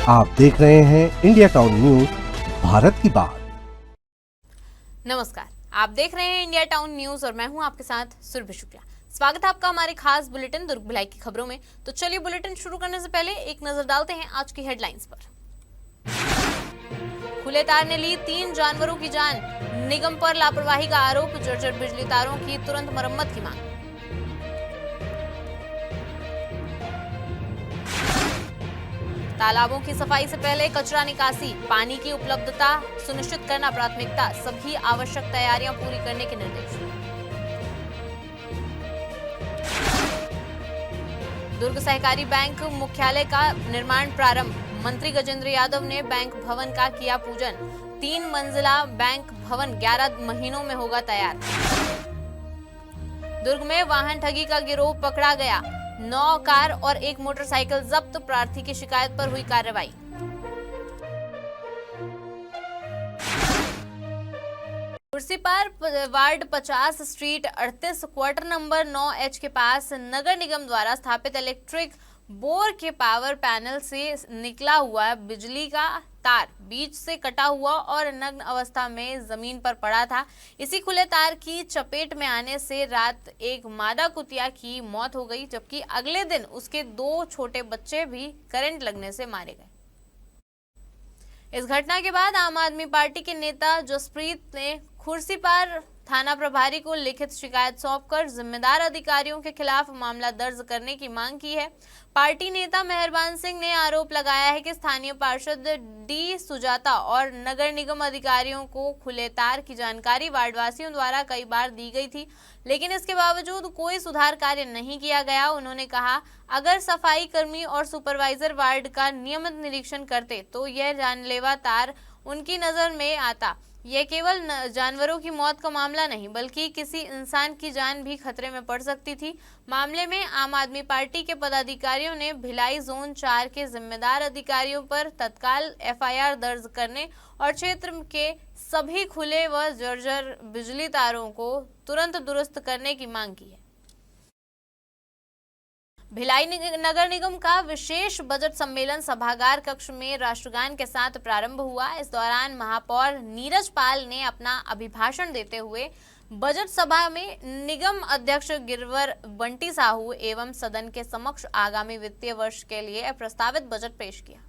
आप देख रहे हैं इंडिया टाउन न्यूज, भारत की बात। नमस्कार, आप देख रहे हैं इंडिया टाउन न्यूज और मैं हूं आपके साथ सुरभि शुक्ला। स्वागत है आपका हमारे खास बुलेटिन दुर्ग भिलाई की खबरों में। तो चलिए बुलेटिन शुरू करने से पहले एक नजर डालते हैं आज की हेडलाइंस पर। खुले तार ने ली 3 जानवरों की जान, निगम पर लापरवाही का आरोप, जर्जर बिजली तारों की तुरंत मरम्मत की मांग। तालाबों की सफाई से पहले कचरा निकासी, पानी की उपलब्धता सुनिश्चित करना प्राथमिकता, सभी आवश्यक तैयारियां पूरी करने के निर्देश। दुर्ग सहकारी बैंक मुख्यालय का निर्माण प्रारंभ, मंत्री गजेंद्र यादव ने बैंक भवन का किया पूजन। 3 मंजिला बैंक भवन 11 महीनों में होगा तैयार। दुर्ग में वाहन ठगी का गिरोह पकड़ा गया, 9 कार और 1 मोटरसाइकिल जब्त, प्रार्थी की शिकायत पर हुई कार्रवाई। Kursipar ward 50 street 38 quarter number 9H के पास नगर निगम द्वारा स्थापित इलेक्ट्रिक बोर के पावर पैनल से निकला हुआ बिजली का तार बीच से कटा हुआ और नग्न अवस्था में जमीन पर पड़ा था। इसी खुले तार की चपेट में आने से रात एक मादा कुतिया की मौत हो गई, जबकि अगले दिन उसके 2 छोटे बच्चे भी करंट लगने से मारे गए। इस घटना के बाद आम आदमी पार्टी के नेता जसप्रीत ने खुर्सीपार थाना प्रभारी को लिखित शिकायत सौंपकर जिम्मेदार अधिकारियों के खिलाफ मामला दर्ज करने की मांग की है। पार्टी नेता मेहरबान सिंह ने आरोप लगाया है कि स्थानीय पार्षद डी सुजाता और नगर निगम अधिकारियों को खुले तार की जानकारी वार्डवासियों द्वारा कई बार दी गई थी, लेकिन इसके बावजूद कोई सुधार कार्य नहीं किया गया। उन्होंने कहा, अगर सफाई कर्मी और सुपरवाइजर वार्ड का नियमित निरीक्षण करते तो यह जानलेवा तार उनकी नजर में आता। यह केवल जानवरों की मौत का मामला नहीं बल्कि किसी इंसान की जान भी खतरे में पड़ सकती थी। मामले में आम आदमी पार्टी के पदाधिकारियों ने भिलाई जोन 4 के जिम्मेदार अधिकारियों पर तत्काल FIR दर्ज करने और क्षेत्र के सभी खुले व जर्जर बिजली तारों को तुरंत दुरुस्त करने की मांग की है। भिलाई नगर निगम का विशेष बजट सम्मेलन सभागार कक्ष में राष्ट्रगान के साथ प्रारंभ हुआ। इस दौरान महापौर नीरज पाल ने अपना अभिभाषण देते हुए बजट सभा में निगम अध्यक्ष गिरवर बंटी साहू एवं सदन के समक्ष आगामी वित्तीय वर्ष के लिए प्रस्तावित बजट पेश किया।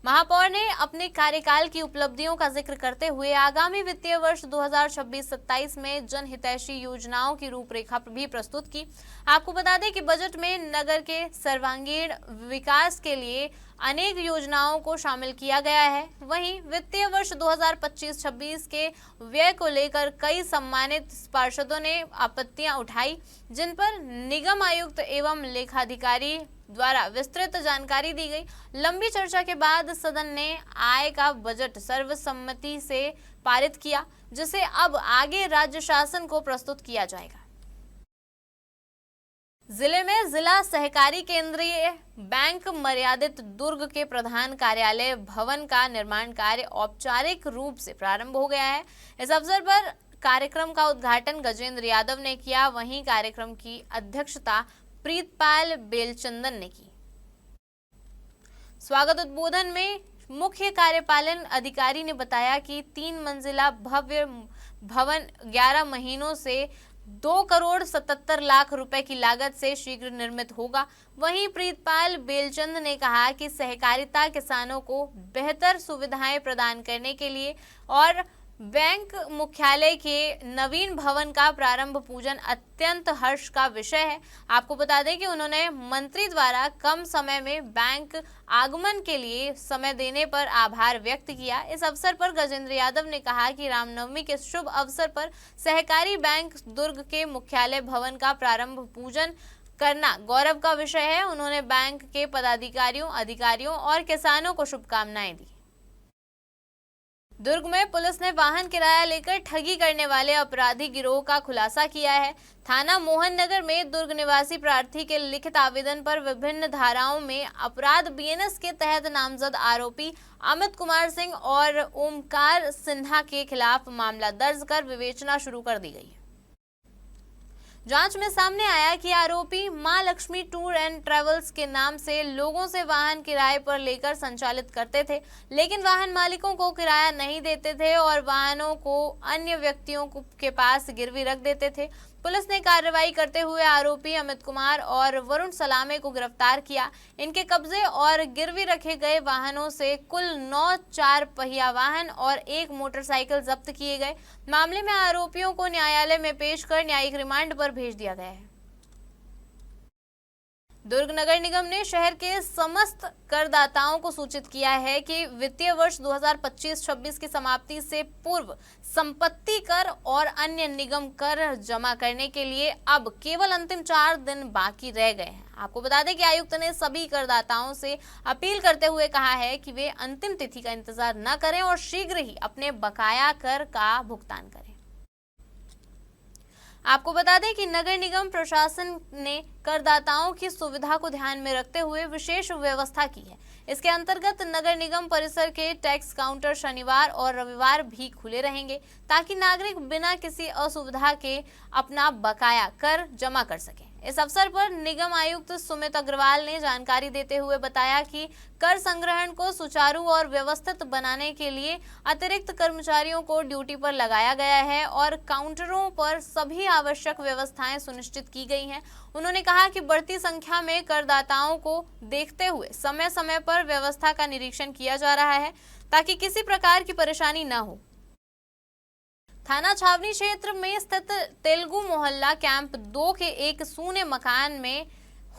महापौर ने अपने कार्यकाल की उपलब्धियों का जिक्र करते हुए आगामी वित्तीय वर्ष 2026-27 में जनहितैषी योजनाओं की रूपरेखा भी प्रस्तुत की। आपको बता दें कि बजट में नगर के सर्वांगीण विकास के लिए अनेक योजनाओं को शामिल किया गया है। वहीं वित्तीय वर्ष 2025-26 के व्यय को लेकर कई सम्मानित पार्षदों ने आपत्तियां उठाई, जिन पर निगम आयुक्त एवं लेखाधिकारी द्वारा विस्तृत जानकारी दी गई। लंबी चर्चा के बाद सदन ने आय का बजट सर्वसम्मति से पारित किया, जिसे अब आगे राज्य शासन को प्रस्तुत किया जाएगा। जिले में जिला सहकारी केंद्रीय बैंक मर्यादित दुर्ग के प्रधान कार्यालय भवन का निर्माण कार्य औपचारिक रूप से प्रारंभ हो गया है। इस अवसर पर कार्यक्रम का उद्घाटन गजेंद्र यादव ने किया। वहीं कार्यक्रम की अध्यक्षता प्रीतपाल बेलचंदन ने की। स्वागत उद्बोधन में मुख्य कार्यपालन अधिकारी ने बताया कि 3 मंजिला भव्य भवन 11 महीनों से 2 करोड़ 77 लाख रुपए की लागत से शीघ्र निर्मित होगा। वहीं प्रीतपाल बेलचंद ने कहा कि सहकारिता किसानों को बेहतर सुविधाएं प्रदान करने के लिए और बैंक मुख्यालय के नवीन भवन का प्रारंभ पूजन अत्यंत हर्ष का विषय है। आपको बता दें कि उन्होंने मंत्री द्वारा कम समय में बैंक आगमन के लिए समय देने पर आभार व्यक्त किया। इस अवसर पर गजेंद्र यादव ने कहा कि रामनवमी के शुभ अवसर पर सहकारी बैंक दुर्ग के मुख्यालय भवन का प्रारंभ पूजन करना गौरव का विषय है। उन्होंने बैंक के पदाधिकारियों, अधिकारियों और किसानों को शुभकामनाएं दी। दुर्ग में पुलिस ने वाहन किराया लेकर ठगी करने वाले अपराधी गिरोह का खुलासा किया है। थाना मोहन नगर में दुर्ग निवासी प्रार्थी के लिखित आवेदन पर विभिन्न धाराओं में अपराध BNS के तहत नामजद आरोपी अमित कुमार सिंह और ओमकार सिन्हा के खिलाफ मामला दर्ज कर विवेचना शुरू कर दी गई है। जांच में सामने आया कि आरोपी मां लक्ष्मी टूर एंड ट्रेवल्स के नाम से लोगों से वाहन किराए पर लेकर संचालित करते थे, लेकिन वाहन मालिकों को किराया नहीं देते थे और वाहनों को अन्य व्यक्तियों के पास गिरवी रख देते थे। पुलिस ने कार्रवाई करते हुए आरोपी अमित कुमार और वरुण सलामे को गिरफ्तार किया। इनके कब्जे और गिरवी रखे गए वाहनों से कुल 9 4 पहिया वाहन और 1 मोटरसाइकिल जब्त किए गए। मामले में आरोपियों को न्यायालय में पेश कर न्यायिक रिमांड पर भेज दिया गया है। दुर्ग नगर निगम ने शहर के समस्त करदाताओं को सूचित किया है कि वित्तीय वर्ष 2025-26 की समाप्ति से पूर्व संपत्ति कर और अन्य निगम कर जमा करने के लिए अब केवल अंतिम 4 दिन बाकी रह गए हैं। आपको बता दें कि आयुक्त ने सभी करदाताओं से अपील करते हुए कहा है कि वे अंतिम तिथि का इंतजार न करें और शीघ्र ही अपने बकाया कर का भुगतान करें। आपको बता दें कि नगर निगम प्रशासन ने करदाताओं की सुविधा को ध्यान में रखते हुए विशेष व्यवस्था की है। इसके अंतर्गत नगर निगम परिसर के टैक्स काउंटर शनिवार और रविवार भी खुले रहेंगे ताकि नागरिक बिना किसी असुविधा के अपना बकाया कर जमा कर सकें। इस अवसर पर निगम आयुक्त सुमित अग्रवाल ने जानकारी देते हुए बताया कि कर संग्रहण को सुचारू और व्यवस्थित बनाने के लिए अतिरिक्त कर्मचारियों को ड्यूटी पर लगाया गया है और काउंटरों पर सभी आवश्यक व्यवस्थाएं सुनिश्चित की गई हैं। उन्होंने कहा कि बढ़ती संख्या में करदाताओं को देखते हुए समय समय पर व्यवस्था का निरीक्षण किया जा रहा है ताकि किसी प्रकार की परेशानी न हो। थाना छावनी क्षेत्र में स्थित तेलुगु मोहल्ला कैंप 2 के एक सूने मकान में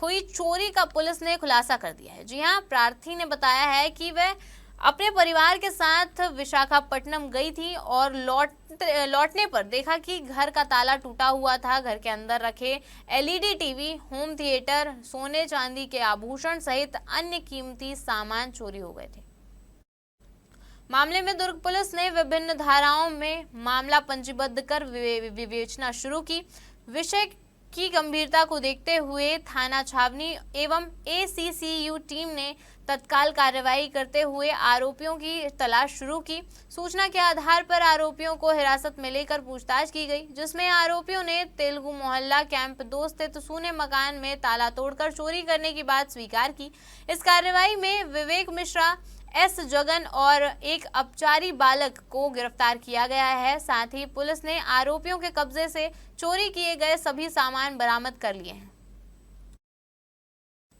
हुई चोरी का पुलिस ने खुलासा कर दिया है। जी हां, प्रार्थी ने बताया है कि वह अपने परिवार के साथ विशाखापट्टनम गई थी और लौटने पर देखा कि घर का ताला टूटा हुआ था। घर के अंदर रखे एलईडी टीवी, होम थिएटर, सोने चांदी के आभूषण सहित अन्य कीमती सामान चोरी हो गए थे। मामले में दुर्ग पुलिस ने विभिन्न धाराओं में मामला पंजीबद्ध कर विवेचना शुरू की। विषय की गंभीरता को देखते हुए थाना छावनी एवं एसीसीयू टीम ने तत्काल कार्रवाई करते हुए आरोपियों की तलाश शुरू की। सूचना के आधार पर आरोपियों को हिरासत में लेकर पूछताछ की गई, जिसमें आरोपियों ने तेलुगु मोहल्ला कैंप 2 स्थित सूने मकान में ताला तोड़कर चोरी करने की बात स्वीकार की। इस कार्रवाई में विवेक मिश्रा, एस जगन और एक अपचारी बालक को गिरफ्तार किया गया है। साथ ही पुलिस ने आरोपियों के कब्जे से चोरी किए गए सभी सामान बरामद कर लिए हैं।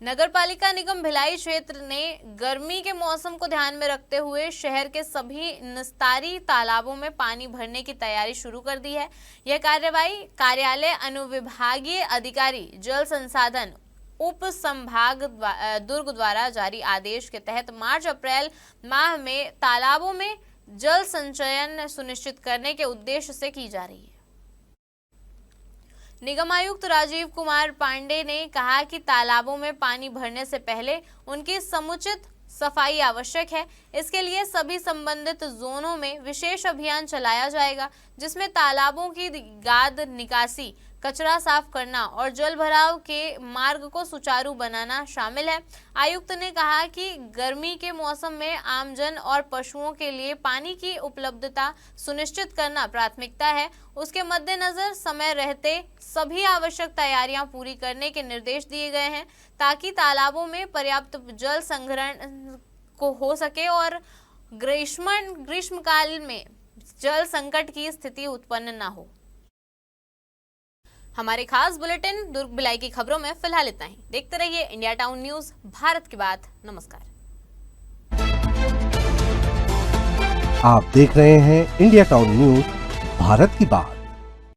नगरपालिका निगम भिलाई क्षेत्र ने गर्मी के मौसम को ध्यान में रखते हुए शहर के सभी निस्तारी तालाबों में पानी भरने की तैयारी शुरू कर दी है। यह कार्रवाई कार्यालय अनुविभागीय अधिकारी जल संसाधन उप संभाग दुर्ग द्वारा जारी आदेश के तहत मार्च अप्रैल माह में तालाबों में जल संचयन सुनिश्चित करने के उद्देश्य से की जा रही है। निगम आयुक्त राजीव कुमार पांडे ने कहा कि तालाबों में पानी भरने से पहले उनकी समुचित सफाई आवश्यक है। इसके लिए सभी संबंधित जोनों में विशेष अभियान चलाया जाएगा, जिसमें तालाबों की गाद निकासी, कचरा साफ करना और जल भराव के मार्ग को सुचारू बनाना शामिल है। आयुक्त ने कहा कि गर्मी के मौसम में आमजन और पशुओं के लिए पानी की उपलब्धता सुनिश्चित करना प्राथमिकता है। उसके मद्देनजर समय रहते सभी आवश्यक तैयारियां पूरी करने के निर्देश दिए गए हैं ताकि तालाबों में पर्याप्त जल संग्रहण को हो सके और ग्रीष्मकाल में जल संकट की स्थिति उत्पन्न न हो। हमारे खास बुलेटिन दुर्ग भिलाई की खबरों में फिलहाल इतना ही। देखते रहिए इंडिया टाउन न्यूज, भारत की बात। नमस्कार। आप देख रहे हैं इंडिया टाउन न्यूज, भारत की बात।